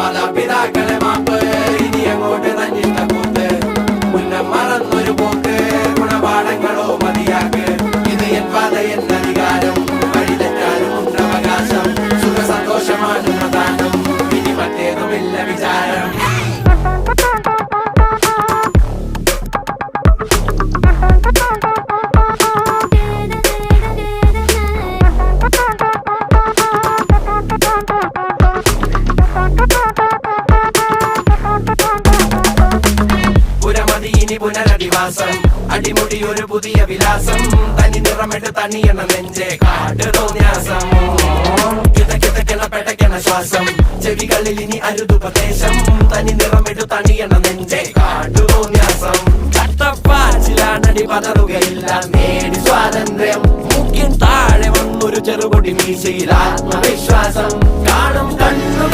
മാതാപിതാക്കളെ മാപ്പ് ഇനി അങ്ങോട്ട് തന്നിട്ട കൂത്ത് മുന്നം മറന്നൊരു പോക്ക് ഗുണപാഠങ്ങളോ മതിയാക്ക് ഇത് എൻ പാത എന്നധികാരം വഴി തെറ്റാനും ഉണ്ടവകാശം സുഖ സന്തോഷമാണ് പ്രധാനം ഇനി മറ്റേതുമില്ല വിചാരം ഇനി പുനരധിവാസം അടിമുടി ഒരു പുതിയ വിലാസം തനി നിറമിട്ട് തണിയണ നെഞ്ചെ കാട്ട് തോന്യാസം കിതക്കിതക്കണ പെടക്കണ ശ്വാസം ചെവികളിൽ ഇനി അരുതുപദേശം തനി നിറമിട്ട് തണിയണ നെഞ്ചെ കാട്ടു തോന്യാസം കട്ടപ്പാച്ചിലാണടി പതറുകയില്ല നേടി സ്വാതന്ത്ര്യം മുഖ്യം താഴെ വന്നൊരു ചെറുപൊടി മീശയിൽ ആത്മവിശ്വാസം കാണും കണ്ണു